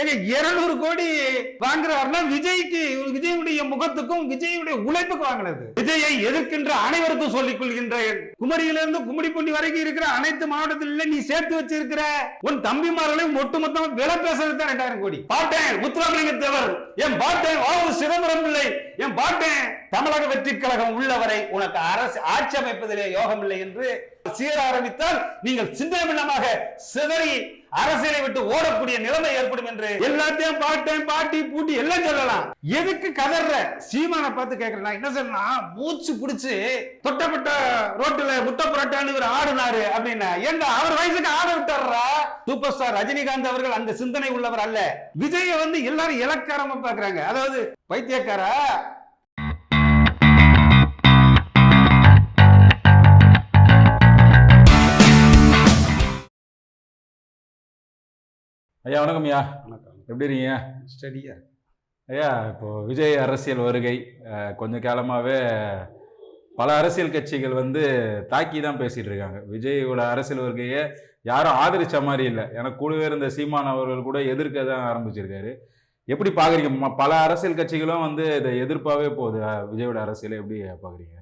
ஏங்க 200 கோடி வாங்குறாருன்னா விஜயுடைய முகத்துக்கும் விஜயுடைய உழைப்புக்கு வாங்கினது. விஜயை எதிர்க்கின்ற அனைவருக்கும் சொல்லிக் கொள்கின்றேன். குமரியிலிருந்து கும்மிடிப்பூண்டி வரைக்கும் இருக்கிற அனைத்து மாவட்டத்தில நீ சேர்த்து வச்சிருக்கிற உன் தம்பிமார்களையும் ஒட்டுமொத்தமா விலை பேசுறது தான் 2000 கோடி. பாட்டேன் முத்துராமலிங்க தேவர், என் பாட்டேன் வாவு சிதம்பரம் பிள்ளை, என் பாட்டேன் தமிழக வெற்றி கழகம் உள்ளவரை உனக்கு அரசு ஆட்சி அமைப்பதிலே யோகம் இல்லை என்று சீர ஆரம்பித்தால் நீங்கள் சிந்தனமில்லமாக சிதறி அரசியலை விட்டு ஓடக்கூடிய நிலைமை ஏற்படும் என்று எல்லாத்தையும் பாட்டேன் பாட்டி பூட்டி எல்லாம் சொல்லலாம். எதுக்கு கதற? சீமானை பார்த்து கேட்கிறேன். என்ன சொன்னா, மூச்சு பிடிச்சு தொட்டப்பட்ட ரோட்டுல முட்டை புரட்டான்னு இவர் ஆடுனாரு அப்படின்னா, ஏண்டா அவர் வயசுக்கு ஆட விட்டாரா? சூப்பர் ஸ்டார் ரஜினிகாந்த் அவர்கள் அந்த சிந்தனை உள்ளவர் அல்ல. விஜய எல்லாரும் இலக்காரமா பாக்குறாங்க. அதாவது பைத்தியக்காரா. ஐயா வணக்கம். ஐயா வணக்கம். எப்படி இருக்கீங்க? ஸ்டடியா ஐயா, இப்போ விஜய் அரசியல் வருகை கொஞ்ச காலமாகவே பல அரசியல் கட்சிகள் தாக்கி தான் பேசிட்டு இருக்காங்க. விஜயோட அரசியல் வருகையை யாரும் ஆதரிச்ச மாதிரி இல்லை. எனக்கு கூடவே இருந்த சீமான் அவர்கள் கூட எதிர்க்க தான் ஆரம்பிச்சிருக்காரு. எப்படி பார்க்குறீங்க? பல அரசியல் கட்சிகளும் இதை எதிர்ப்பாகவே போகுது. விஜயோட அரசியலை எப்படி பார்க்குறீங்க?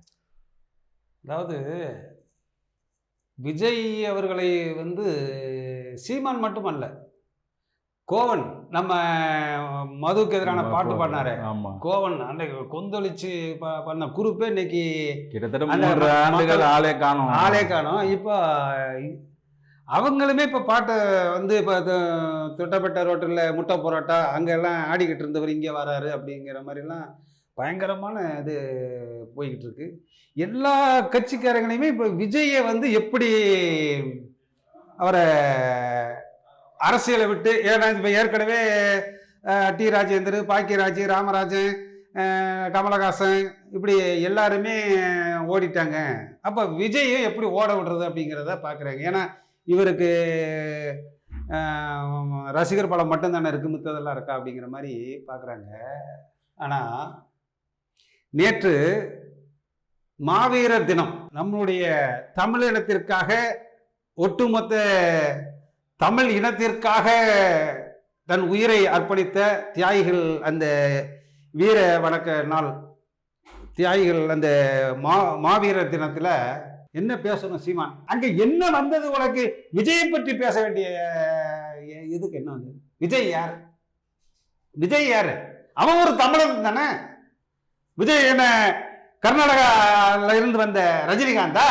அதாவது விஜய் அவர்களை சீமான் மட்டுமல்ல, கோவன் நம்ம மதுவுக்கு எதிரான பாட்டு பாடினாரு. கோவன் அன்றைக்கு கொந்தளிச்சு பண்ண குரூப்பே இன்னைக்கு கிட்டத்தட்ட ஆளே காணும். இப்போ அவங்களுமே இப்போ பாட்டை இப்போ தொட்டப்பட்ட ரோட்டில் முட்டை பரோட்டா அங்கெல்லாம் ஆடிக்கிட்டு இருந்தவர் இங்கே வராரு அப்படிங்கிற மாதிரிலாம் பயங்கரமான இது போய்கிட்டு இருக்கு. எல்லா கட்சிக்காரங்களையுமே இப்போ விஜயை எப்படி அவரை அரசியலை விட்டு, ஏன்னா இப்போ ஏற்கனவே டி ராஜேந்தர், பாக்கியராஜ், ராமராஜன், கமலஹாசன் இப்படி எல்லாருமே ஓடிட்டாங்க. அப்போ விஜயும் எப்படி ஓட விடுறது அப்படிங்கிறத பார்க்குறாங்க. ஏன்னா இவருக்கு ரசிகர் பலம் மட்டும்தானே இருக்குது, மித்ததெல்லாம் இருக்கா அப்படிங்கிற மாதிரி பார்க்குறாங்க. ஆனால் நேற்று மாவீரர் தினம், நம்முடைய தமிழினத்திற்காக, ஒட்டுமொத்த தமிழ் இனத்திற்காக தன் உயிரை அர்ப்பணித்த தியாகிகள், அந்த வீர வணக்க நாள் தியாகிகள், அந்த மாவீரர் தினத்தில் என்ன பேசணும் சீமான்? அங்கே என்ன வந்தது உனக்கு? விஜயை பற்றி பேச வேண்டிய இதுக்கு என்ன வந்தது? விஜய் யார்? விஜய் யாரு? அவன் ஒரு தமிழன் தானே. விஜய் என்ன கர்நாடகாவில் இருந்து வந்த ரஜினிகாந்தா?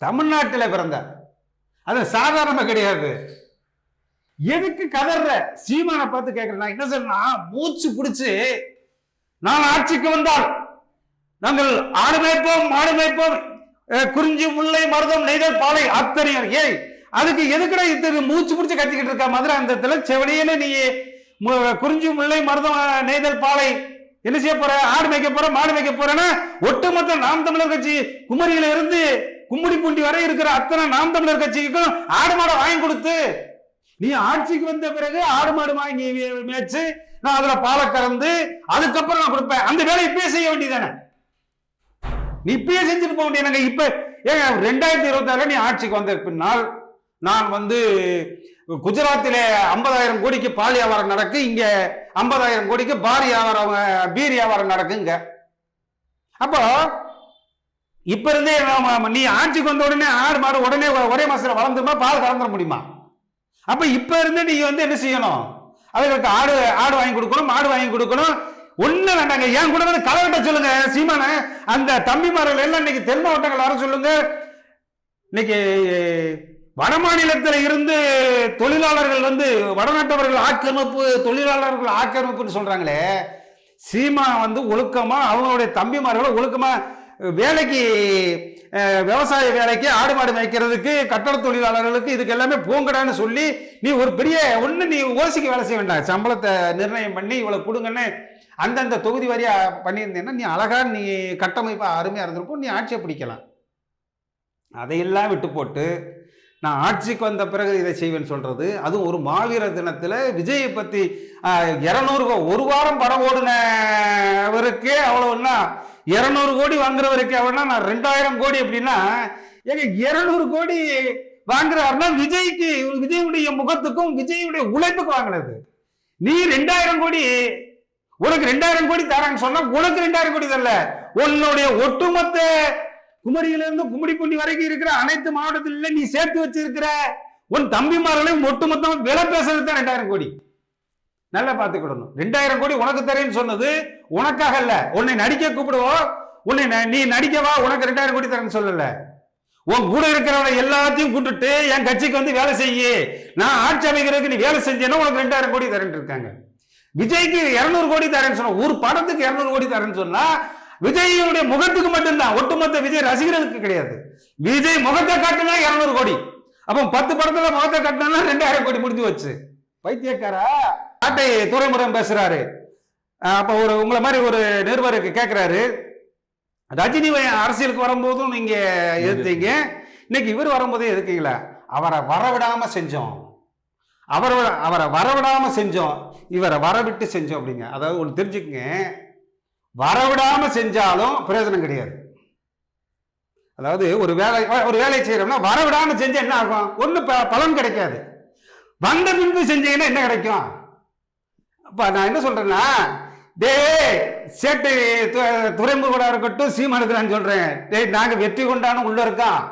தமிழ்நாட்டில் பிறந்தார். அது சாதாரணமா கிடையாது. எதுக்கு கதற? சீமானை பார்த்து கேட்கிறேன். என்ன சொன்னா, மூச்சு பிடிச்சு நான் ஆட்சிக்கு வந்தால் நாங்கள் ஆடு மேய்ப்போம், மாடு மேய்ப்போம், குறிஞ்சி முல்லை மருதம் நெய்தல் பாலை அத்தனையும். ஏய், அதுக்கு எதுக்குடா இது மூச்சு பிடிச்சு கத்திக்கிட்டு இருக்கா? மதுரை அந்த செவடியில நீ குறிஞ்சி முல்லை மருதம் நெய்தல் பாலை என்ன செய்ய போற? ஆடு மேய்க்க போற, மாடு மேய்க்க போறேன்னா ஒட்டுமொத்த நாம் தமிழர் கட்சி குமரியில இருந்து கும்மிடிப்பூண்டி வரை இருக்கிற அத்தனை நாம் தமிழர் கட்சிக்கும் ஆடு மாடை வாங்கி கொடுத்து, நீ ஆட்சிக்கு வந்த பிறகு ஆடு மாடு வாங்கி மேய்ச்சு நான் அதுல பாலை கறந்து அதுக்கப்புறம் நான் கொடுப்பேன். அந்த வேலை இப்பயே செய்ய வேண்டியதானே? நீ இப்பயே செஞ்சுட்டு போக வேண்டிய. இப்ப 2026 நீ ஆட்சிக்கு வந்த பின்னால் நான் குஜராத்திலே 50,000 கோடிக்கு பால் வியாபாரம் நடக்கு, இங்க 50,000 கோடிக்கு பீர் வியாபாரம் நடக்குங்க. அப்போ இப்ப இருந்தே நீ ஆட்சிக்கு வந்த உடனே ஆடு மாடு உடனே ஒரே மாசத்துல வளர்ந்துருமா? பால் கலந்துட முடியுமா? அப்ப இப்ப இருந்து நீ என்ன செய்யணும்? அவர்களுக்கு ஆடு வாங்கி கொடுக்கணும், மாடு வாங்கி கொடுக்கணும். ஒண்ணு வேண்டாங்க. ஏன் கூட கலவட்ட சொல்லுங்க சீமான. அந்த தம்பிமார்கள் எல்லாம் இன்னைக்கு தென் மாவட்டங்கள் வர சொல்லுங்க. இன்னைக்கு வட மாநிலத்தில் இருந்து தொழிலாளர்கள் வடநாட்டவர்கள் ஆக்கிரமிப்பு, தொழிலாளர்கள் ஆக்கிரமிப்புன்னு சொல்றாங்களே. சீமா ஒழுக்கமா அவங்களுடைய தம்பிமார்களை ஒழுக்கமா வேலைக்கு, விவசாய வேலைக்கு, ஆடு மாடு மேய்க்கிறதுக்கு, கட்டட தொழிலாளர்களுக்கு இதுக்கு எல்லாமே போங்கடான்னு சொல்லி நீ ஒரு பெரிய நீ ஓசிக்கு வேலை செய்ய வேண்டாம். சம்பளத்தை நிர்ணயம் பண்ணி இவ்வளவு கொடுங்கன்னு அந்தந்த தொகுதி வரியா பண்ணியிருந்தேன்னா நீ அழகா நீ கட்டமைப்பா அருமையா இருந்திருக்கும், நீ ஆட்சியை பிடிக்கலாம். அதையெல்லாம் விட்டு போட்டு நான் ஆட்சிக்கு வந்த பிறகு இதை செய்வேன்னு சொல்றது, அதுவும் ஒரு மாவீரர் தினத்துல விஜயை பத்தி 200 ஒரு வாரம் படம் ஓடுனவருக்கே அவ்வளவுன்னா, 200 கோடி வாங்குறவருக்கு எவ்வளவுனா நான் 2000 கோடி அப்படின்னா, 200 கோடி வாங்குறாருன்னா விஜயுடைய முகத்துக்கும் விஜயுடைய உழைப்புக்கு வாங்கினது. நீ 2000 கோடி, உனக்கு 2000 கோடி தரேன்னு சொன்னா உனக்கு 2000 கோடி தரல, உன்னுடைய ஒட்டுமொத்த குமரியில இருந்து கும்மிடிப்பூண்டி வரைக்கும் இருக்கிற அனைத்து மாவட்டத்தில நீ சேர்த்து வச்சிருக்கிற உன் தம்பிமார்களையும் ஒட்டுமொத்தமா விலை பேசுறது தான் 2000 கோடி. நல்லா பார்த்துக்கிடணும். 2000 கோடி உனக்கு தரேன்னு சொன்னது உனக்காக இல்ல, உன்னை நடிக்க கூப்பிடுவோம், உன்னை நீ நடிக்கவா, உனக்கு 2000 கோடி தரேன்னு சொல்லல. உன் கூட இருக்கிறவனை எல்லாத்தையும் கூட்டுட்டு என் கட்சிக்கு வந்து வேலை செய்ய, நான் ஆட்சி அமைக்கிறதுக்கு நீ வேலை செஞ்சேன்னா உனக்கு 2000 கோடி தரேன் இருக்காங்க. விஜய்க்கு 200 கோடி தரேன்னு சொன்னா, ஒரு படத்துக்கு 200 கோடி தரேன்னு சொன்னா விஜயுடைய முகத்துக்கு மட்டும்தான், ஒட்டுமொத்த விஜய் ரசிகர்களுக்கு கிடையாது. விஜய் முகத்தை காட்டினா 200 கோடி, அப்ப 10 படத்துல முகத்தை காட்டினா 2000 கோடி முடிஞ்சு வச்சு. பைத்தியக்காரா நாட்டை துறைமுகம் பேசுறாரு. அப்ப உங்களை மாதிரி ஒரு நிருபருக்கு கேட்கிறாரு, ரஜினி அரசியலுக்கு வரும்போதும் நீங்க எதிர்த்தீங்க, இன்னைக்கு இவர் வரும்போதே எதிர்க்கீங்களா? அவரை வரவிடாம செஞ்சோம், அவரை வரவிடாம செஞ்சோம், இவரை வரவிட்டு செஞ்சோம் அப்படிங்க. அதாவது ஒன்று தெரிஞ்சுக்குங்க, வரவிடாம செஞ்சாலும் பிரயோஜனம் கிடையாது. அதாவது ஒரு வேலை செய்யறோம்னா வரவிடாம செஞ்சா என்ன ஆகும்? ஒண்ணு பலன் கிடைக்காது. வந்த பின்பு செஞ்சீங்கன்னா என்ன கிடைக்கும்? அப்ப நான் என்ன சொல்றேன்னா, சேட்டு துறைமுகா இருக்கட்டும், சீமானுக்கு நான் சொல்றேன், நாங்க வெற்றி கொண்டாலும் உள்ள இருக்கான்,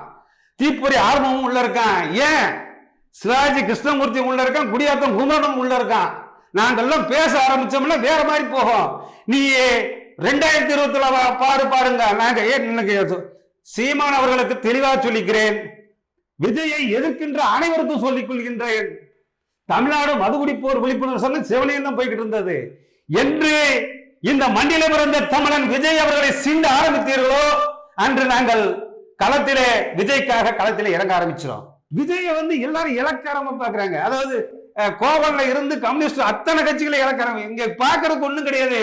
தீப்பொறி ஆர்வமும் உள்ள இருக்கான், ஏன் சிவாஜி கிருஷ்ணமூர்த்தி உள்ள இருக்கான், குடியாத்தம் குமரனும் உள்ள இருக்கான். நாங்கெல்லாம் பேச ஆரம்பிச்சோம்னா வேற மாதிரி போகும். நீ 2020 பாருங்க. நாங்க இன்னைக்கு சீமான் அவர்களுக்கு தெளிவா சொல்லிக்கிறேன், விஜயை எதிர்க்கின்ற அனைவருக்கும் சொல்லிக் கொள்கின்றேன், தமிழ்நாடு மதுகுடிப்போர் விழிப்புணர்வு சொன்ன சிவனையும் தான் போய்கிட்டு இருந்தது. என்று இந்த மண்ணில பிறந்த தமிழன் விஜய் அவர்களை சீண்ட ஆரம்பித்தீர்களோ அன்று நாங்கள் களத்திலே விஜய்க்காக களத்திலே இறங்க ஆரம்பிச்சிடும். விஜயை வந்து எல்லாரும் இலக்காரமா பாக்குறாங்க. அதாவது கோவல்ல இருந்து கம்யூனிஸ்ட் அத்தனை கட்சிகளை இலக்காரம் இங்க பாக்குறதுக்கு ஒண்ணும் கிடையாது.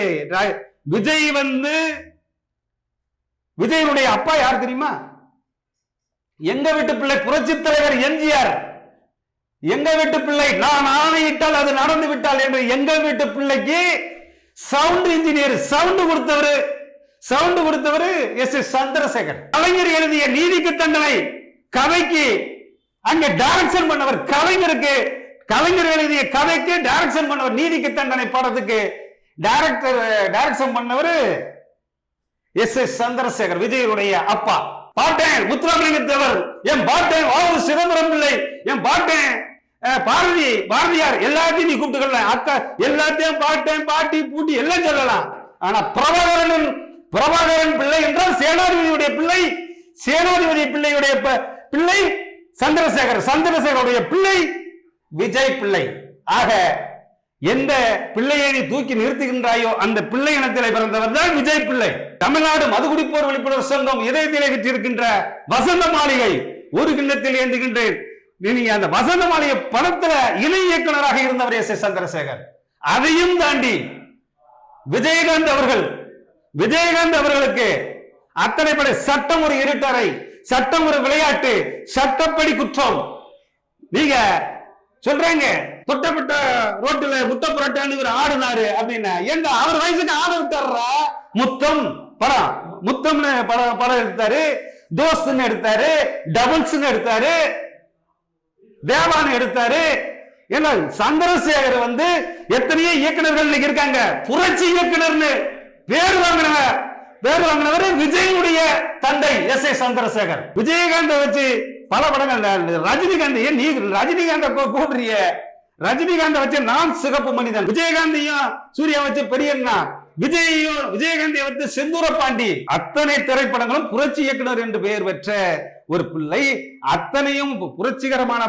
விஜய் வந்து விஜயனுடைய அப்பா யார் தெரியுமா? எங்க வீட்டு பிள்ளை புரட்சி தலைவர் எம்ஜிஆர். எங்க வீட்டு பிள்ளை நான் ஆணையிட்டால் அது நடந்து விட்டால் என்று எங்க வீட்டு பிள்ளைக்கு சவுண்ட் இன்ஜினியர், சவுண்ட் கொடுத்தவர் எஸ் எஸ் சந்திரசேகர். கலைஞர் எழுதிய நீதிக்கு தண்டனை கதைக்கு அங்க டைரக்ஷன் பண்ணவர் கலைஞருக்கு, கலைஞர் எழுதிய கதைக்கு டைரக்ஷன் பண்ணவர், நீதிக்கு தண்டனை படத்துக்கு டைரக்ஷன் பண்ணவர் எஸ் எஸ் சந்திரசேகர், விஜயனுடைய அப்பா. பாட்டேன் முத்துராமலிங்கத்தேவர், என் பாட்டேன் வாவு சிதம்பரம் பிள்ளை, என் பாட்டேன் பாரதியார், எல்லாத்தையும் நீ கூப்பிட்டுக்கலாம், அக்கா எல்லாத்தையும் பாட்டேன் பாட்டி பூட்டி எல்லாம் சொல்லலாம். ஆனா பிரபாகரன் பிள்ளை என்றால் சேனாதிபதியுடைய பிள்ளை, சேனாதிபதி பிள்ளையுடைய பிள்ளை சந்திரசேகருடைய பிள்ளை விஜய் பிள்ளை. ஆக எந்த பிள்ளையை நீ தூக்கி நிறுத்துகின்றாயோ அந்த பிள்ளை இனத்திலே பிறந்தவர் தான் விஜய் பிள்ளை. தமிழ்நாடு மதுகுடிப்போர் விழிப்புணர்வு சங்கம் இதயத்திலே கட்டியிருக்கின்ற வசந்த மாளிகை ஒரு கிண்ணத்தில் ஏந்துகின்றேன். நீங்க அந்த வசந்த மாளிகை படத்துல இணை இயக்குநராக இருந்தவர் எஸ் எஸ் சந்திரசேகர். அதையும் தாண்டி விஜயகாந்த் அவர்களுக்கு அத்தனை படை சட்டம் ஒரு இருட்டறை, சட்டம் ஒரு விளையாட்டு, சட்டப்படி குற்றம். நீங்க சொல்றீங்க தொட்டப்பட்ட ரோட்டுல முத்த புரட்டான்னு இவர் ஆடுனாரு அப்படின்னு, எங்க அவர் வயசுக்கு ஆட விட்டாரா? முத்தம் படம், முத்தம்னு படம் எடுத்தாரு, தோஸ்துன்னு எடுத்தாரு, டபுள்ஸ்ன்னு எடுத்தாரு, தேவான்னு எடுத்தாரு. ஏன்னா சந்திரசேகர் வந்து எத்தனையோ இயக்குநர்கள் இன்னைக்கு இருக்காங்க, புரட்சி இயக்குனர்னு பேர் வாங்கினவர் விஜயனுடைய தந்தை எஸ் ஏ சந்திரசேகர். விஜயகாந்த வச்சு பல படங்கள், ரஜினிகாந்த், ஏன் நீ ரஜினிகாந்த கூப்பிடுறிய? ரஜினிகாந்த வச்சு நான் சிகப்பு மனிதன், விஜயகாந்தையும் சூர்யா வச்சு பெரியண்ணா, விஜயகாந்தை வச்சு செந்தூர பாண்டி, அத்தனை திரைப்படங்களும் புரட்சி இயக்குனர் என்று பெயர் பெற்ற ஒரு பிள்ளை. அத்தனையும் புரட்சிகரமான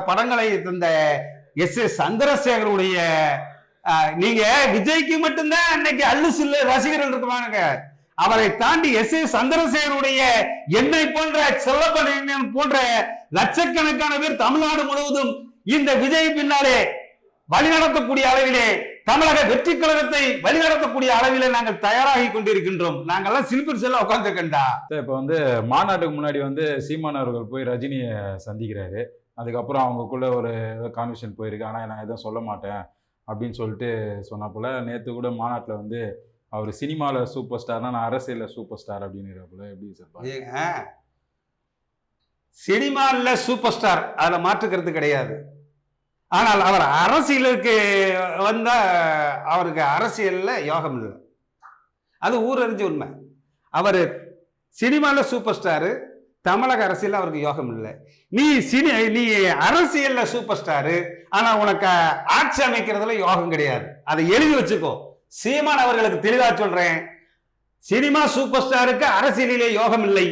படங்களை தந்த எஸ் ஏ சந்திரசேகருடைய, நீங்க விஜய்க்கு மட்டும்தான் அன்னைக்கு அல்லு சில்லு ரசிகர்கள் இருக்குவாங்க. அவரை தாண்டி எஸ் ஏ சந்திரசேகருடைய என்னை போன்ற செல்லப்பன் போன்ற லட்சக்கணக்கான பேர் தமிழ்நாடு முழுவதும் இந்த விஜய் பின்னாலே வழிநடத்தக்கூடிய அளவிலே, தமிழக வெற்றி கழகத்தை வழிநடத்தக்கூடிய அளவிலே நாங்கள் தயாராகி கொண்டிருக்கின்றோம். நாங்கெல்லாம் சிலிப்பர் செல்ல உட்காந்துருக்கா. இப்ப வந்து மாநாட்டுக்கு முன்னாடி வந்து சீமான் அவர்கள் போய் ரஜினியை சந்திக்கிறாரு. அதுக்கப்புறம் அவங்களுக்குள்ள ஒரு கான்வர்சேஷன் போயிருக்கு. ஆனா நான் எதுவும் சொல்ல மாட்டேன் அப்படின்னு சொல்லிட்டு சொன்ன போல, நேற்று கூட மாநாட்டில் வந்து அவர் சினிமாவில் சூப்பர் ஸ்டார்னா நான் அரசியலில் சூப்பர் ஸ்டார் அப்படின்னு போல. எப்படி சார்? சினிமாவில் சூப்பர் ஸ்டார், அதில் மாற்றுக்கிறது கிடையாது. ஆனால் அவர் அரசியலுக்கு வந்தா அவருக்கு அரசியல்ல யோகம் இல்லை. அது ஊரறிஞ்ச உண்மை. அவர் சினிமால சூப்பர் ஸ்டாரு, தமிழக அரசியல் அவருக்கு யோகம் இல்லை. நீ அரசியல்ல சூப்பர் ஸ்டாரு, ஆனா உனக்கு ஆட்சி அமைக்கிறதுல யோகம் கிடையாது. அதை எழுதி வச்சுக்கோ. சீமான் அவர்களுக்கு தெளிவா சொல்றேன், சினிமா சூப்பர் ஸ்டாருக்கு அரசியலிலே யோகம் இல்லை.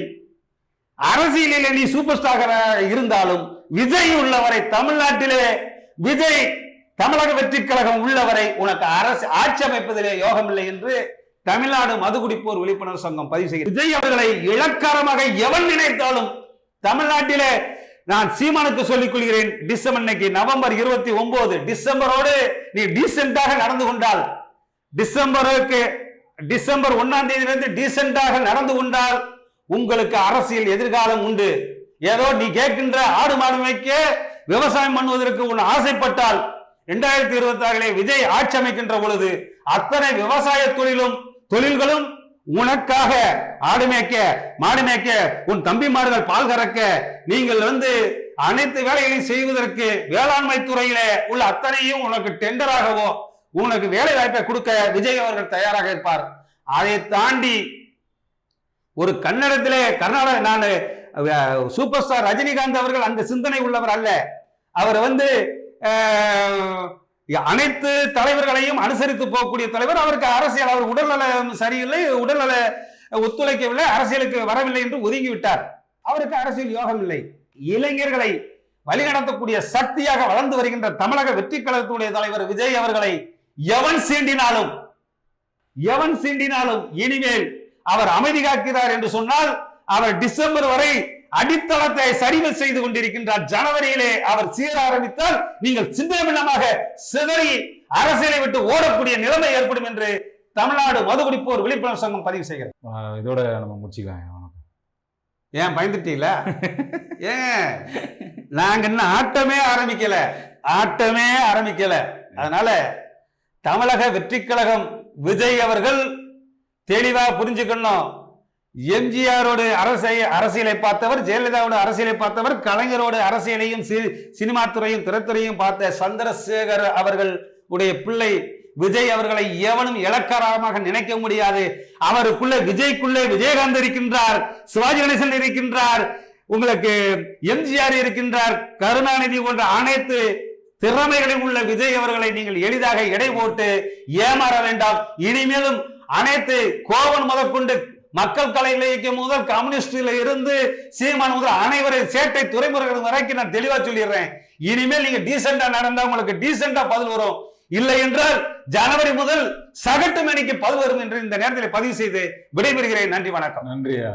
அரசியலிலே நீ சூப்பர் ஸ்டாராக இருந்தாலும் விஜய் உள்ளவரை, தமிழ்நாட்டிலே விஜய் தமிழக வெற்றி கழகம் உள்ளவரை உனக்கு அரசு ஆட்சி அமைப்பதிலே யோகம் இல்லை என்று தமிழ்நாடு மதுகுடிப்போர் விழிப்புணர்வு சங்கம் பதிவு செய்கிறது. விஜய் அவர்களை இலக்காரமாக எவன் நினைத்தாலும் தமிழ்நாட்டிலே, நான் சீமானுக்கு சொல்லிக் கொள்கிறேன், டிசம்பர் நவம்பர் 29 டிசம்பரோடு நீ டீசென்டாக நடந்து கொண்டால், டிசம்பர் 1ஆம் தேதியிலிருந்து டீசென்டாக நடந்து கொண்டால் உங்களுக்கு அரசியல் எதிர்காலம் உண்டு. ஏதோ நீ கேட்கின்ற ஆடு மாடு மேய்க்க விவசாயம் பண்ணுவதற்கு உன் ஆசைப்பட்டால் 2026 விஜய் ஆட்சி அமைக்கின்ற பொழுது அத்தனை விவசாய தொழில்களும் உனக்காக, ஆடு மேய்க்க மாடு மேய்க்க, உன் தம்பி மாடுகள் பால் கறக்க, நீங்கள் அனைத்து வேலைகளையும் செய்வதற்கு வேளாண்மை துறையில உள்ள அத்தனையும் உனக்கு டெண்டராகவோ உனக்கு வேலை வாய்ப்பை கொடுக்க விஜய் அவர்கள் தயாராக இருப்பார். அதை தாண்டி ஒரு கன்னடத்திலே கர்நாடக, நான் சூப்பர் ஸ்டார் ரஜினிகாந்த் அவர்கள் அந்த சிந்தனை உள்ளவர் அல்ல. அவர் அனைத்து தலைவர்களையும் அனுசரித்து போகக்கூடிய தலைவர். அவருக்கு அரசியல், அவர் உடல்நலம் சரியில்லை, உடல்நல ஒத்துழைக்கவில்லை, அரசியலுக்கு வரவில்லை என்று ஒதுங்கிவிட்டார். அவருக்கு அரசியல் யோகம் இல்லை. இளைஞர்களை வழிநடத்தக்கூடிய சக்தியாக வளர்ந்து வருகின்ற தமிழக வெற்றி கழகத்துடைய தலைவர் விஜய் அவர்களை எவன் சீண்டினாலும் இனிமேல் அவர் அமைதி காக்கிறார் என்று சொன்னால், அவர் டிசம்பர் வரை அடித்தளத்தை சரிவு செய்து கொண்டிருக்கின்றார். ஜனவரியிலே அவர் சீர ஆரம்பித்தால் நீங்கள் சிந்தனமாக சிதறி அரசியலை விட்டு ஓடக்கூடிய நிலைமை ஏற்படும் என்று தமிழ்நாடு மதுகுடிப்போர் விழிப்புணர்வு சங்கம் பதிவு செய்கிறது. இதோட நம்ம முடிச்சுக்கலாம். ஏன் பயந்துட்டீங்களா? ஏன் நாங்க இன்னும் ஆட்டமே ஆரம்பிக்கல. அதனால தமிழக வெற்றி கழகம் விஜய் அவர்கள் தெளிவா புரிஞ்சுக்கணும். எம்ஜிஆரோடு அரசியலை பார்த்தவர், ஜெயலலிதாவோட அரசியலை பார்த்தவர், கலைஞரோடு அரசியலையும் சினிமா துறையும் திரைத்துறையும் பார்த்த சந்திரசேகர் அவர்கள் உடைய பிள்ளை விஜய் அவர்களை எவனும் இலக்காரமாக நினைக்க முடியாது. அவருக்குள்ள விஜய்க்குள்ளே விஜயகாந்த் இருக்கின்றார், சிவாஜி கணேசன் இருக்கின்றார், உங்களுக்கு எம்ஜிஆர் இருக்கின்றார், கருணாநிதி போன்ற அனைத்து திறமைகளில் உள்ள விஜய் அவர்களை நீங்கள் எளிதாக எடை போட்டு ஏமாற வேண்டாம். இனிமேலும் அனைத்து கோவன் முதற்கொண்டு மக்கள் கலை இயக்கம் முதல் கம்யூனிஸ்டில் இருந்து சீமான் முதல் அனைவரை சேட்டை துறைமுறைகள் வரைக்கும் நான் தெளிவா சொல்லிடுறேன். இனிமேல் நீங்க டீசெண்டா நடந்தா உங்களுக்கு டீசெண்டா பதில் வரும். இல்லை என்றால் ஜனவரி முதல் சகட்டு மணிக்கு பதில் வரும் என்று இந்த நேரத்தில் பதிவு செய்து விடைபெறுகிறேன். நன்றி, வணக்கம். நன்றியா.